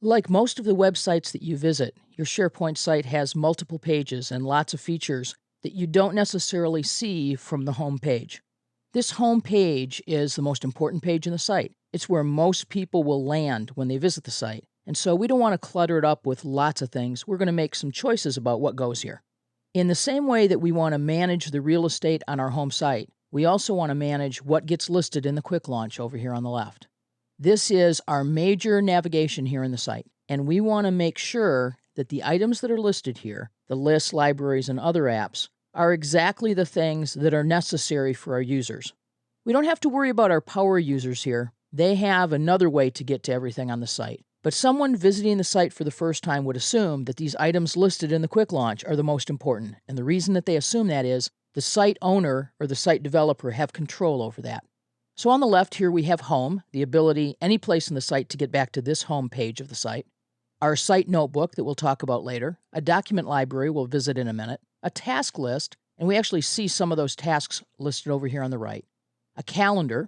Like most of the websites that you visit, your SharePoint site has multiple pages and lots of features that you don't necessarily see from the home page. This home page is the most important page in the site. It's where most people will land when they visit the site. And so we don't want to clutter it up with lots of things. We're going to make some choices about what goes here. In the same way that we want to manage the real estate on our home site, we also want to manage what gets listed in the quick launch over here on the left. This is our major navigation here in the site, and we want to make sure that the items that are listed here, the lists, libraries, and other apps, are exactly the things that are necessary for our users. We don't have to worry about our power users here. They have another way to get to everything on the site. But someone visiting the site for the first time would assume that these items listed in the quick launch are the most important. And the reason that they assume that is the site owner or the site developer have control over that. So on the left here we have home, the ability any place in the site to get back to this home page of the site. Our site notebook that we'll talk about later, a document library we'll visit in a minute, a task list, and we actually see some of those tasks listed over here on the right, a calendar,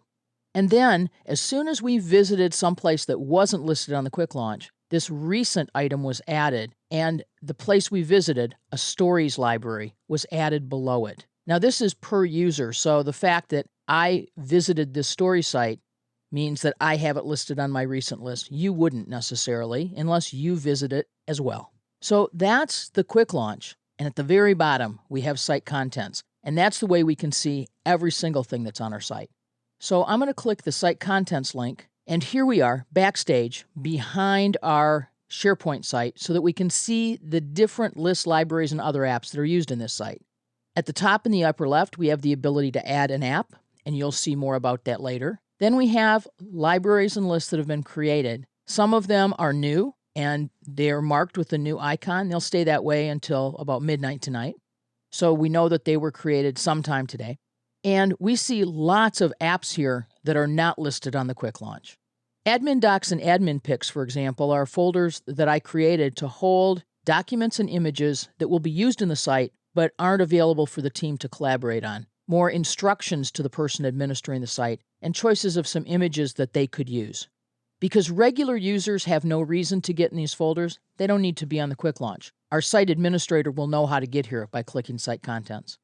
and then as soon as we visited someplace that wasn't listed on the quick launch, this recent item was added, and the place we visited, a stories library, was added below it. Now this is per user, so the fact that I visited this story site means that I have it listed on my recent list. You wouldn't necessarily, unless you visit it as well. So that's the quick launch. And at the very bottom, we have site contents. And that's the way we can see every single thing that's on our site. So I'm going to click the site contents link. And here we are, backstage, behind our SharePoint site, so that we can see the different lists, libraries, and other apps that are used in this site. At the top in the upper left, we have the ability to add an app, and you'll see more about that later. Then we have libraries and lists that have been created. Some of them are new, and they're marked with a new icon. They'll stay that way until about midnight tonight. So we know that they were created sometime today. And we see lots of apps here that are not listed on the quick launch. Admin docs and admin pics, for example, are folders that I created to hold documents and images that will be used in the site but aren't available for the team to collaborate on. More instructions to the person administering the site, and choices of some images that they could use. Because regular users have no reason to get in these folders, they don't need to be on the quick launch. Our site administrator will know how to get here by clicking Site Contents.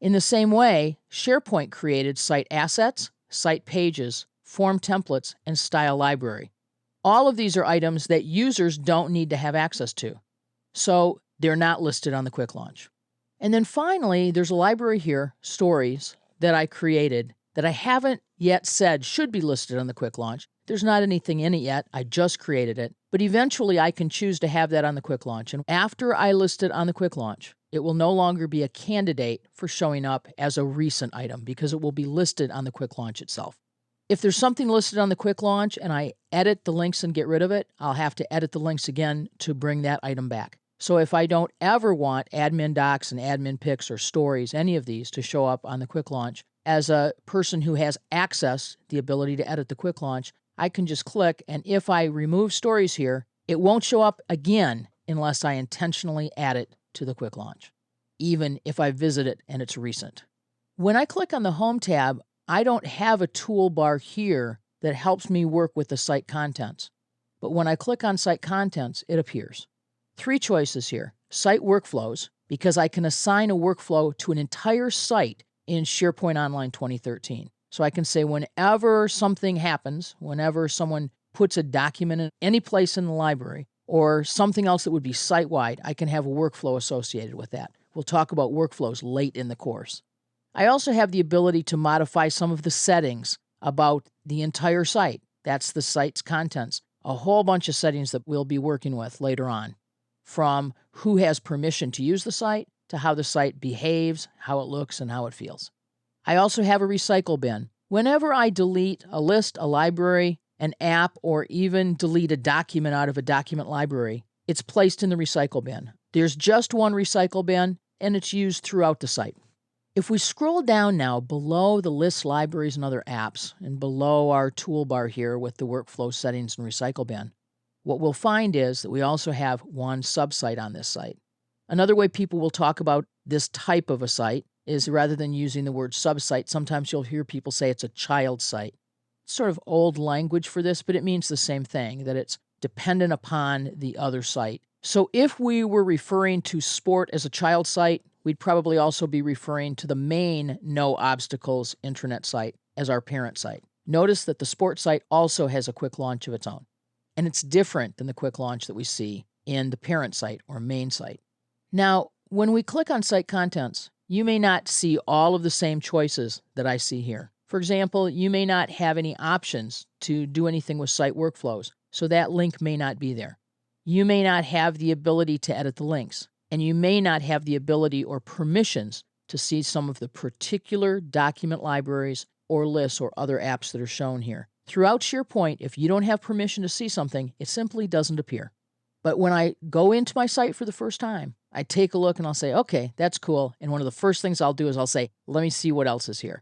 In the same way, SharePoint created Site Assets, Site Pages, Form Templates, and Style Library. All of these are items that users don't need to have access to, so they're not listed on the quick launch. And then finally, there's a library here, Stories, that I created that I haven't yet said should be listed on the quick launch. There's not anything in it yet. I just created it. But eventually I can choose to have that on the quick launch. And after I list it on the quick launch, it will no longer be a candidate for showing up as a recent item because it will be listed on the quick launch itself. If there's something listed on the quick launch and I edit the links and get rid of it, I'll have to edit the links again to bring that item back. So if I don't ever want admin docs and admin pics or stories, any of these, to show up on the quick launch, as a person who has access, the ability to edit the quick launch, I can just click, and if I remove stories here, it won't show up again unless I intentionally add it to the quick launch, even if I visit it and it's recent. When I click on the Home tab, I don't have a toolbar here that helps me work with the site contents. But when I click on Site Contents, it appears. 3 choices here. Site Workflows, because I can assign a workflow to an entire site in SharePoint Online 2013. So I can say whenever something happens, whenever someone puts a document in any place in the library, or something else that would be site-wide, I can have a workflow associated with that. We'll talk about workflows late in the course. I also have the ability to modify some of the settings about the entire site. That's the site's contents. A whole bunch of settings that we'll be working with later on, from who has permission to use the site to how the site behaves, how it looks, and how it feels. I also have a recycle bin. Whenever I delete a list, a library, an app, or even delete a document out of a document library, it's placed in the recycle bin. There's just one recycle bin, and it's used throughout the site. If we scroll down now below the lists, libraries, and other apps, and below our toolbar here with the workflow settings and recycle bin, what we'll find is that we also have one subsite on this site. Another way people will talk about this type of a site is, rather than using the word subsite, sometimes you'll hear people say it's a child site. It's sort of old language for this, but it means the same thing, that it's dependent upon the other site. So if we were referring to sport as a child site, we'd probably also be referring to the main No Obstacles intranet site as our parent site. Notice that the sport site also has a quick launch of its own, and it's different than the quick launch that we see in the parent site or main site. Now, when we click on site contents, you may not see all of the same choices that I see here. For example, you may not have any options to do anything with site workflows, so that link may not be there. You may not have the ability to edit the links, and you may not have the ability or permissions to see some of the particular document libraries or lists or other apps that are shown here. Throughout SharePoint, if you don't have permission to see something, it simply doesn't appear. But when I go into my site for the first time, I take a look and I'll say, okay, that's cool. And one of the first things I'll do is I'll say, let me see what else is here.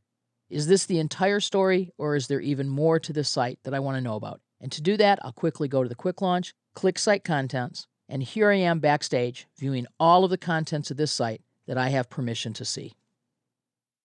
Is this the entire story, or is there even more to this site that I want to know about? And to do that, I'll quickly go to the quick launch, click Site Contents, and here I am backstage viewing all of the contents of this site that I have permission to see.